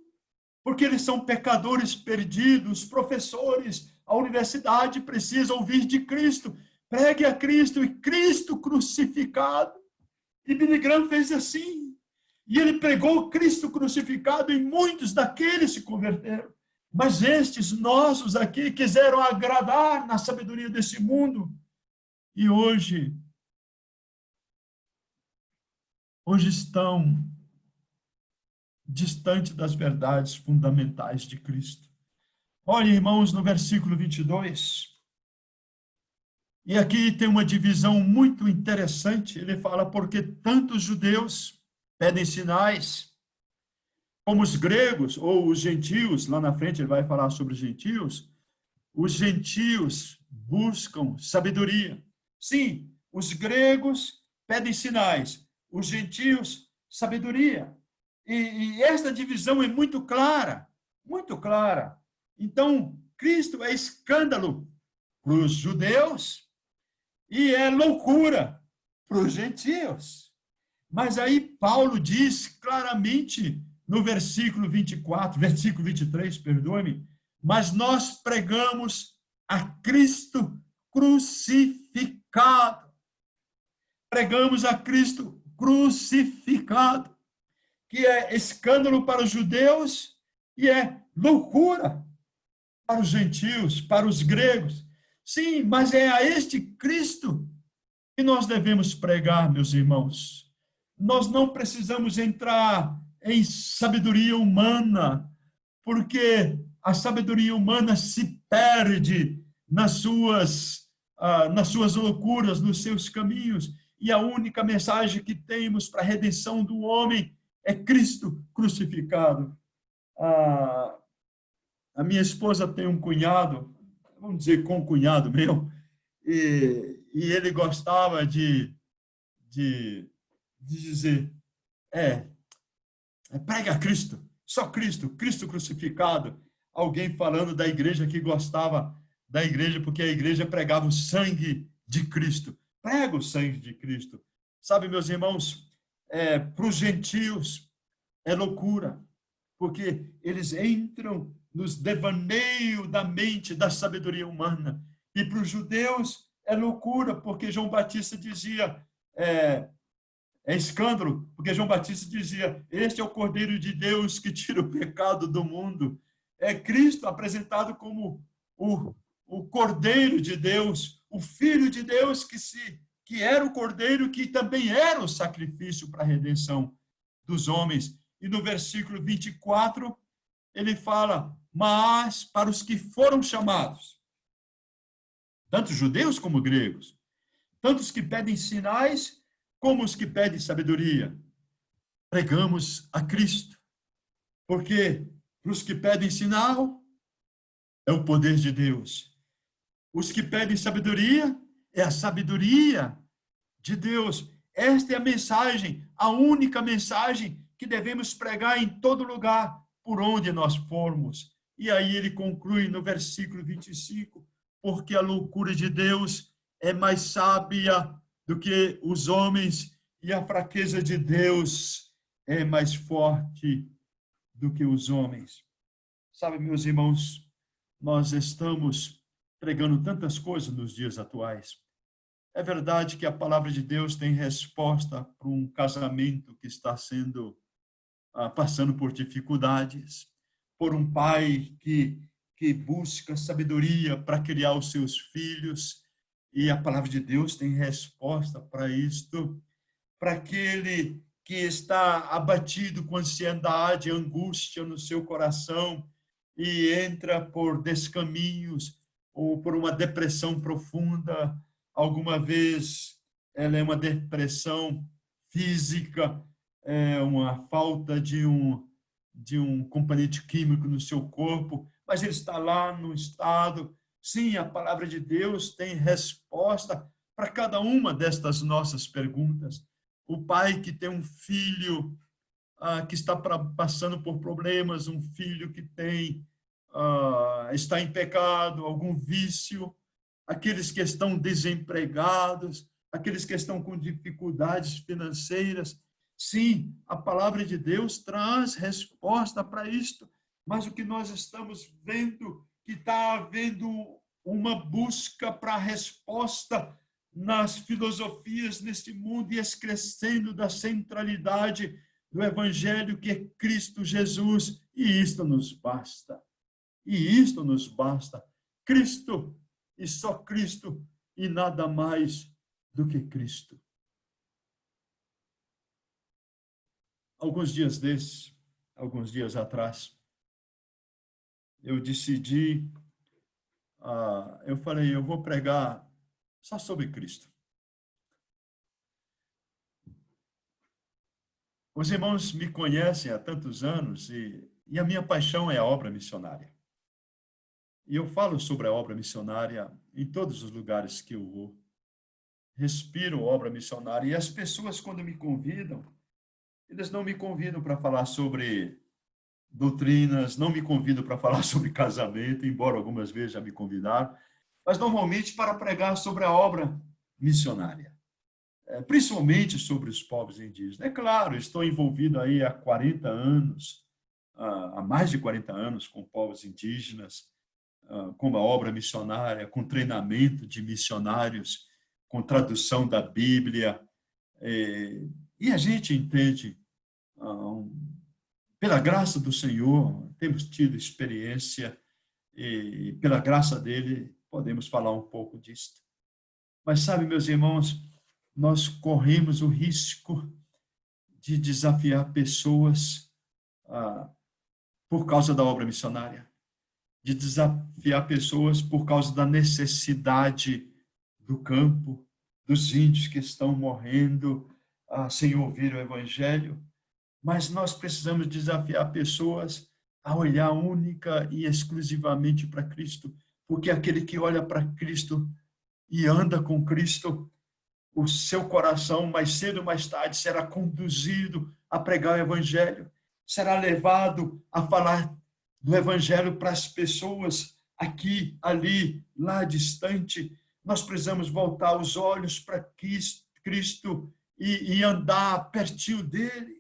porque eles são pecadores perdidos. Professores, a universidade precisa ouvir de Cristo. Pregue a Cristo e Cristo crucificado. E Billy Graham fez assim. E ele pregou Cristo crucificado e muitos daqueles se converteram. Mas estes nossos aqui quiseram agradar na sabedoria desse mundo. E hoje estão distante das verdades fundamentais de Cristo. Olhem, irmãos, no versículo 22. E aqui tem uma divisão muito interessante. Ele fala: porque tanto os judeus pedem sinais, como os gregos, ou os gentios, lá na frente ele vai falar sobre os gentios buscam sabedoria. Sim, os gregos pedem sinais, os gentios, sabedoria. E esta divisão é muito clara, muito clara. Então, Cristo é escândalo para os judeus e é loucura para os gentios. Mas aí Paulo diz claramente no versículo 23, perdoe-me, mas nós pregamos a Cristo crucificado. Pregamos a Cristo crucificado, que é escândalo para os judeus e é loucura para os gentios, para os gregos. Sim, mas é a este Cristo que nós devemos pregar, meus irmãos. Nós não precisamos entrar em sabedoria humana, porque a sabedoria humana se perde nas suas loucuras, nos seus caminhos, e a única mensagem que temos para a redenção do homem é Cristo crucificado. A minha esposa tem um cunhado, vamos dizer, concunhado meu, e ele gostava de dizer, prega Cristo, só Cristo, Cristo crucificado. Alguém falando da igreja que gostava da igreja porque a igreja pregava o sangue de Cristo. Prega o sangue de Cristo. Sabe, meus irmãos, para os gentios é loucura, porque eles entram nos devaneios da mente, da sabedoria humana. E para os judeus é loucura, porque João Batista dizia, é escândalo, porque João Batista dizia: este é o Cordeiro de Deus que tira o pecado do mundo. É Cristo apresentado como o Cordeiro de Deus, o Filho de Deus que era o Cordeiro, que também era o sacrifício para a redenção dos homens. E no versículo 24, ele fala: mas para os que foram chamados, tanto judeus como gregos, tanto os que pedem sinais como os que pedem sabedoria, pregamos a Cristo. Porque para os que pedem sinal, é o poder de Deus. Os que pedem sabedoria, é a sabedoria de Deus. Esta é a mensagem, a única mensagem que devemos pregar em todo lugar, por onde nós formos. E aí ele conclui no versículo 25, porque a loucura de Deus é mais sábia do que os homens, e a fraqueza de Deus é mais forte do que os homens. Sabe, meus irmãos, nós estamos pregando tantas coisas nos dias atuais. É verdade que a palavra de Deus tem resposta para um casamento que está passando por dificuldades, por um pai que busca sabedoria para criar os seus filhos, e a palavra de Deus tem resposta para isto, para aquele que está abatido com ansiedade, angústia no seu coração e entra por descaminhos ou por uma depressão profunda. Alguma vez ela é uma depressão física, é uma falta de um componente químico no seu corpo, mas ele está lá no estado. Sim, a palavra de Deus tem resposta para cada uma destas nossas perguntas. O pai que tem um filho que está passando por problemas, um filho que está em pecado, algum vício, aqueles que estão desempregados, aqueles que estão com dificuldades financeiras. Sim, a palavra de Deus traz resposta para isto, mas o que nós estamos vendo, que está havendo uma busca para a resposta nas filosofias neste mundo e excrescendo da centralidade do Evangelho, que é Cristo Jesus, e isto nos basta. E isto nos basta. Cristo, e só Cristo, e nada mais do que Cristo. Alguns dias atrás, eu decidi, eu falei, eu vou pregar só sobre Cristo. Os irmãos me conhecem há tantos anos e a minha paixão é a obra missionária. E eu falo sobre a obra missionária em todos os lugares que eu vou. Respiro obra missionária. E as pessoas, quando me convidam, eles não me convidam para falar sobre doutrinas, não me convidam para falar sobre casamento, embora algumas vezes já me convidaram, mas normalmente para pregar sobre a obra missionária, principalmente sobre os povos indígenas. É claro, estou envolvido aí há 40 anos, há mais de 40 anos com povos indígenas, com a obra missionária, com treinamento de missionários, com tradução da Bíblia, e a gente entende, pela graça do Senhor, temos tido experiência e pela graça dele podemos falar um pouco disto. Mas sabe, meus irmãos, nós corremos o risco de desafiar pessoas por causa da obra missionária, de desafiar pessoas por causa da necessidade do campo, dos índios que estão morrendo sem ouvir o Evangelho. Mas nós precisamos desafiar pessoas a olhar única e exclusivamente para Cristo, porque aquele que olha para Cristo e anda com Cristo, o seu coração, mais cedo ou mais tarde, será conduzido a pregar o Evangelho, será levado a falar do Evangelho para as pessoas aqui, ali, lá distante. Nós precisamos voltar os olhos para Cristo e andar pertinho dele.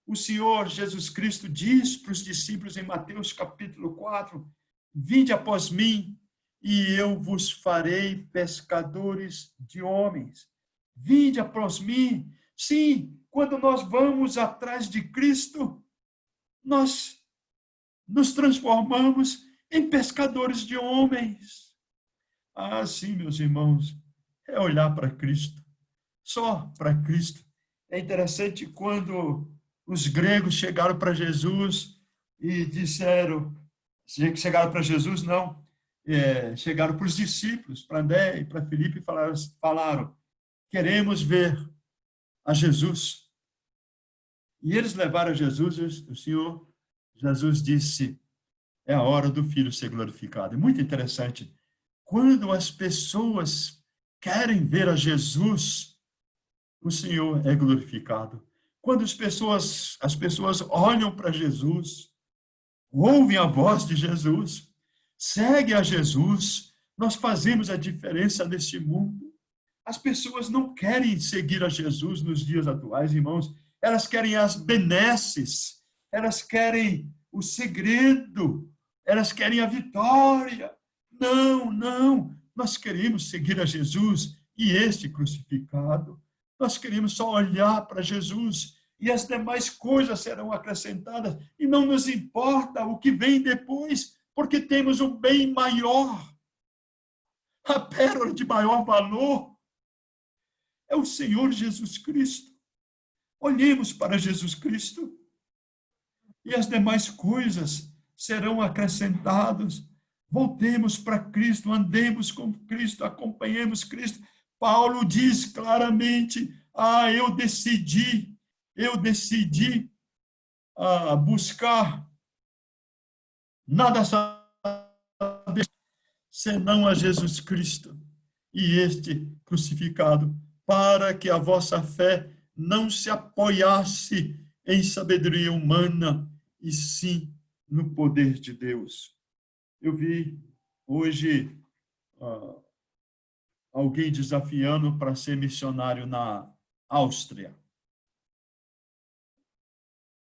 O Senhor Jesus Cristo diz para os discípulos em Mateus capítulo 4, vinde após mim e eu vos farei pescadores de homens. Vinde após mim. Sim, quando nós vamos atrás de Cristo, nós nos transformamos em pescadores de homens. Sim, meus irmãos, é olhar para Cristo, só para Cristo. É interessante quando os gregos chegaram para Jesus e disseram, chegaram para Jesus, não, chegaram para os discípulos, para André e para Filipe, e falaram, queremos ver a Jesus. E eles levaram a Jesus, o Senhor, Jesus disse, é a hora do Filho ser glorificado. É muito interessante, quando as pessoas querem ver a Jesus, o Senhor é glorificado. Quando as pessoas olham para Jesus, ouvem a voz de Jesus, seguem a Jesus, nós fazemos a diferença neste mundo. As pessoas não querem seguir a Jesus nos dias atuais, irmãos. Elas querem as benesses, elas querem o segredo, elas querem a vitória. Não, não. Nós queremos seguir a Jesus e este crucificado. Nós queremos só olhar para Jesus e as demais coisas serão acrescentadas. E não nos importa o que vem depois, porque temos o bem maior. A pérola de maior valor é o Senhor Jesus Cristo. Olhemos para Jesus Cristo e as demais coisas serão acrescentadas. Voltemos para Cristo, andemos com Cristo, acompanhemos Cristo. Paulo diz claramente, eu decidi buscar nada saber senão a Jesus Cristo e este crucificado, para que a vossa fé não se apoiasse em sabedoria humana, e sim no poder de Deus. Eu vi hoje alguém desafiando para ser missionário na Áustria.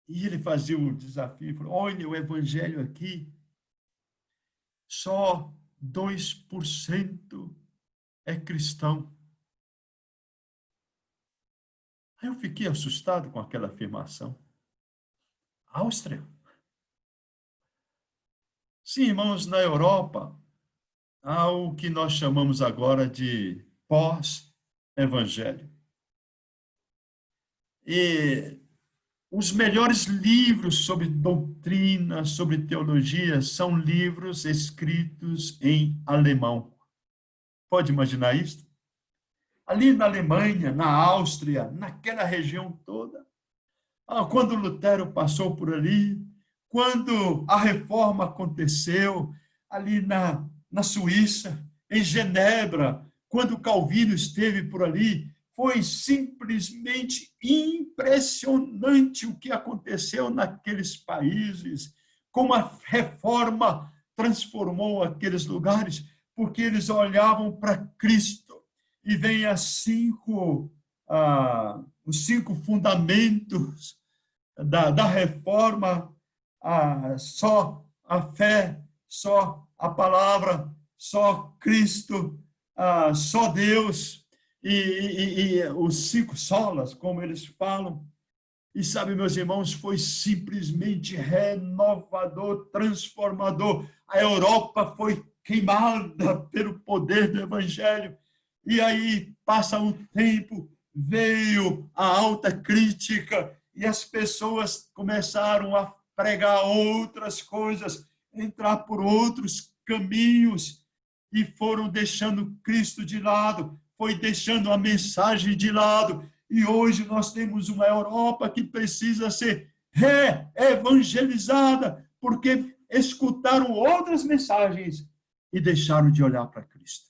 E ele fazia o desafio, falou, olha, o evangelho aqui, só 2% é cristão. Aí eu fiquei assustado com aquela afirmação. Áustria? Sim, irmãos, na Europa, há o que nós chamamos agora de pós-evangelho. E os melhores livros sobre doutrina, sobre teologia, são livros escritos em alemão. Pode imaginar isso? Ali na Alemanha, na Áustria, naquela região toda, quando Lutero passou por ali, quando a reforma aconteceu, ali na Suíça, em Genebra, quando Calvino esteve por ali, foi simplesmente impressionante o que aconteceu naqueles países, como a reforma transformou aqueles lugares, porque eles olhavam para Cristo. E vem os 5 fundamentos da reforma, só a fé, só a palavra, só Cristo, só Deus, e os 5 solas, como eles falam. E sabe, meus irmãos, foi simplesmente renovador, transformador. A Europa foi queimada pelo poder do evangelho. E aí passa um tempo, veio a alta crítica e as pessoas começaram a pregar outras coisas, entrar por outros caminhos e foram deixando Cristo de lado, foi deixando a mensagem de lado. E hoje nós temos uma Europa que precisa ser re-evangelizada, porque escutaram outras mensagens e deixaram de olhar para Cristo.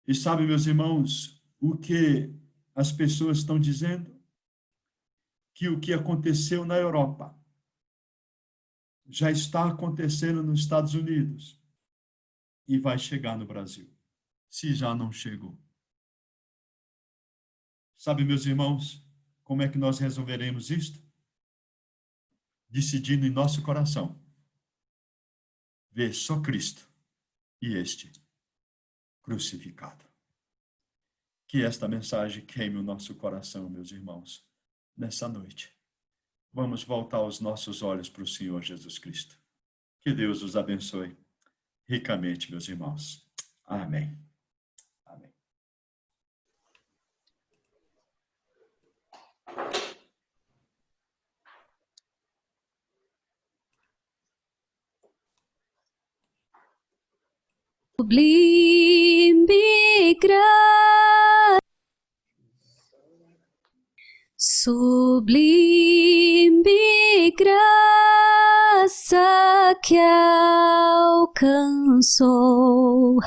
E sabe, meus irmãos, o que as pessoas estão dizendo? Que o que aconteceu na Europa já está acontecendo nos Estados Unidos e vai chegar no Brasil, se já não chegou. Sabe, meus irmãos, como é que nós resolveremos isto? Decidindo em nosso coração ver só Cristo e este crucificado. Que esta mensagem queime o nosso coração, meus irmãos, nessa noite. Vamos voltar os nossos olhos para o Senhor Jesus Cristo. Que Deus os abençoe ricamente, meus irmãos. Amém. Amém. Sublime graça, sublime graça que alcançou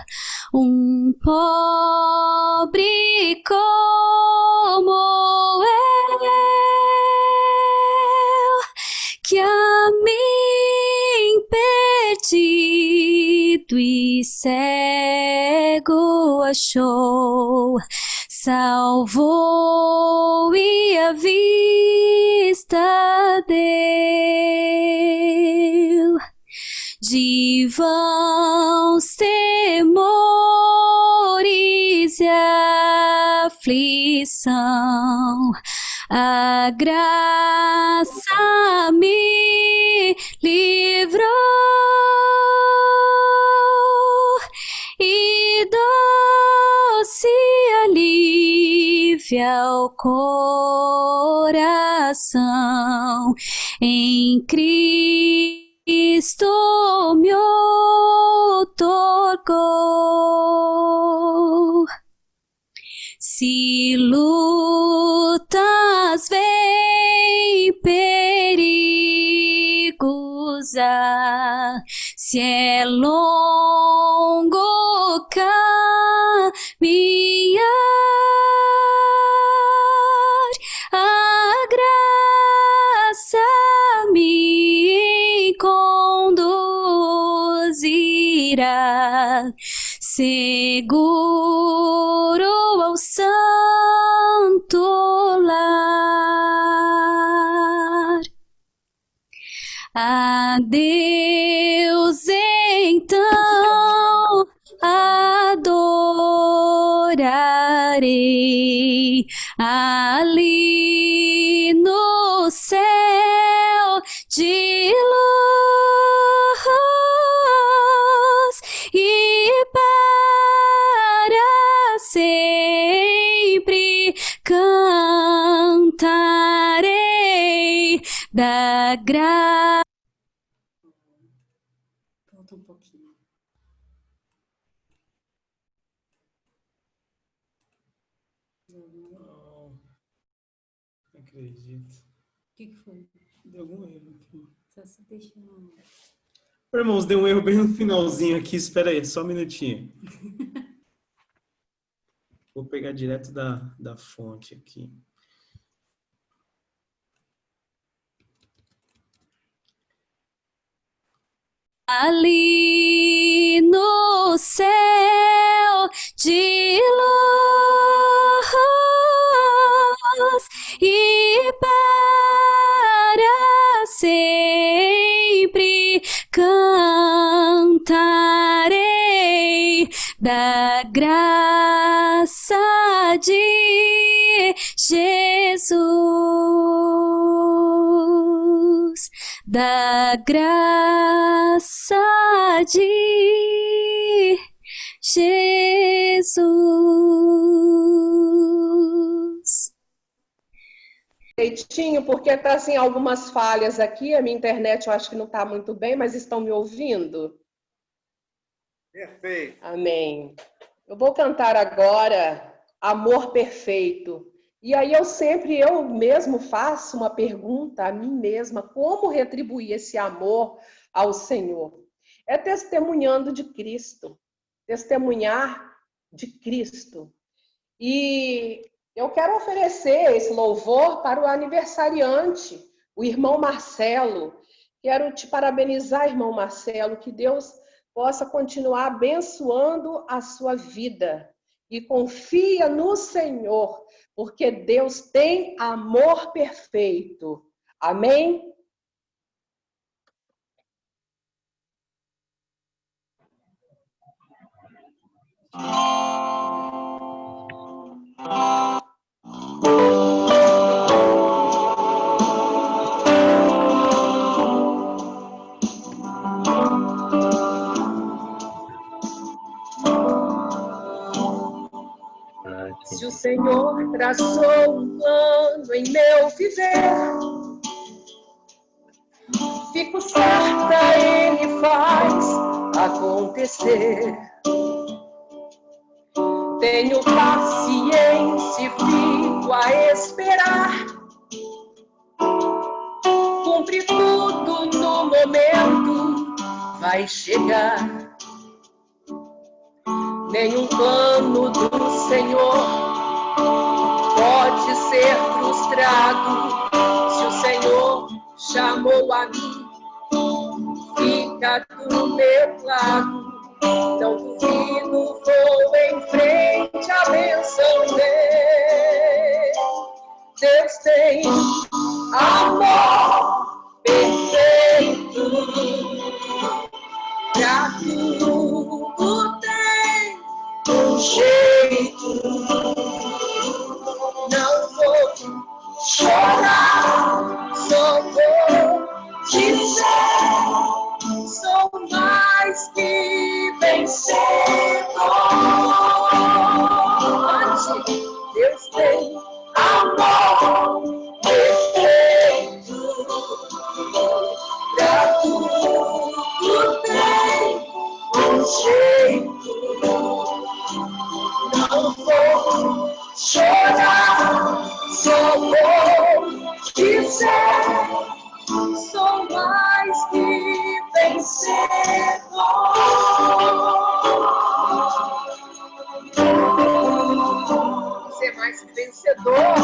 um pobre como eu, que a mim perdido e cego achou, salvou e a vista deu. De vãos temores e aflição, a graça me livrou e doce alívio ao coração em Cristo me otorgou. Se lutas vêm, perigos se é longo caminhar, a graça me conduz seguro ao santo lar. A Deus então adorarei ali no céu de luz e para sempre cantarei da graça. Volta um pouquinho. Não acredito. O que foi? Deu algum erro aqui. Só se deixar. Irmãos, deu um erro bem no finalzinho aqui. Espera aí, só um minutinho. Vou pegar direto da fonte aqui. Ali no céu de luz e para sempre cantarei da graça de Jesus, da graça de Jesus. Direitinho, porque tá assim algumas falhas aqui, a minha internet eu acho que não está muito bem, mas estão me ouvindo? Perfeito. Amém. Eu vou cantar agora Amor Perfeito. E aí eu mesmo faço uma pergunta a mim mesma, como retribuir esse amor ao Senhor? É testemunhando de Cristo, testemunhar de Cristo. E eu quero oferecer esse louvor para o aniversariante, o irmão Marcelo. Quero te parabenizar, irmão Marcelo, que Deus possa continuar abençoando a sua vida. E confia no Senhor, porque Deus tem amor perfeito. Amém? Se o Senhor traçou um plano em meu viver, fico certa, Ele faz acontecer. Tenho paciência e fico a esperar. Cumpre tudo no momento, vai chegar. Nenhum plano do Senhor pode ser frustrado. Se o Senhor chamou a mim, fica do meu lado. Não duvido, vou em frente, a bênção vem. Deus tem amor perfeito, pra tudo tem um jeito. Não vou chorar, só vou dizer, sou mais que vencedor. Deus tem amor perfeito, pra tudo tem um jeito. Não vou chorar, só vou dizer, sou mais que vencedor. Ser mais que vencedor,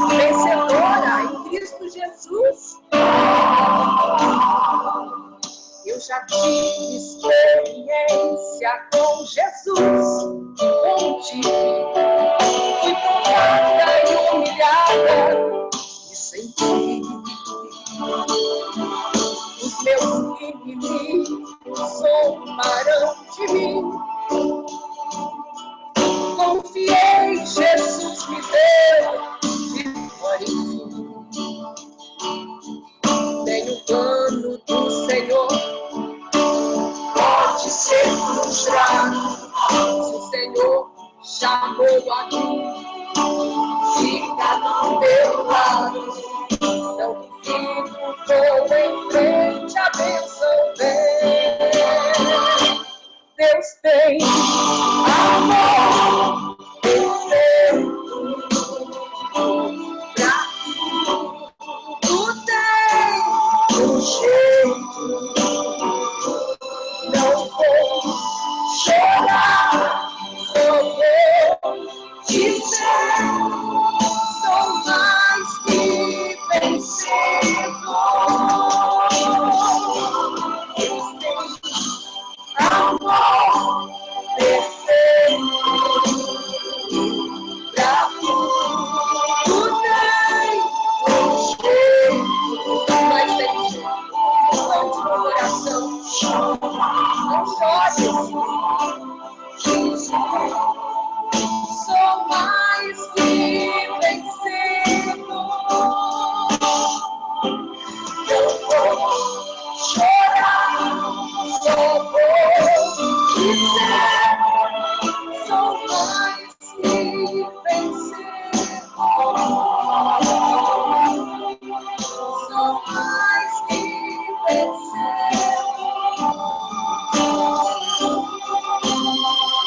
vencedora em Cristo Jesus. Eu já tive experiência com Jesus, contigo. Fui provada e humilhada e senti os meus inimigos zombarão de mim. Confiei, Jesus me deu vitória em mim. Nem o plano do Senhor pode ser frustrado. Se o Senhor chamou a mim, fica do meu lado. Não fico, vou em frente, a bênção vem. Deus tem amor perfeito pra tudo, tem um jeito. Não vou chorar, só vou dizer, sou mais que vencedor. Deus tem amor perfeito pra tudo, tem um jeito. Mas tem jeito, não de coração, não chore. Sou mais que vencedor. Eu vou chorar, só vou dizer, sou mais que vencedor. Sou mais que vencedor.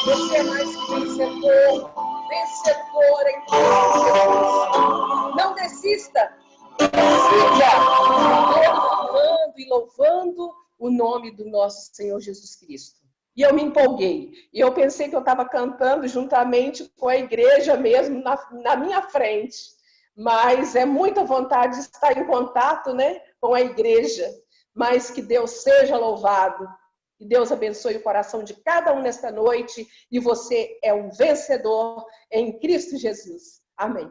Você é mais que vencedor, vencedora em Cristo Jesus. Não desista, siga glorificando e louvando o nome do nosso Senhor Jesus Cristo. E eu me empolguei. E eu pensei que eu estava cantando juntamente com a igreja mesmo na minha frente. Mas é muita vontade de estar em contato, né, com a igreja. Mas que Deus seja louvado. Que Deus abençoe o coração de cada um nesta noite. E você é um vencedor em Cristo Jesus. Amém.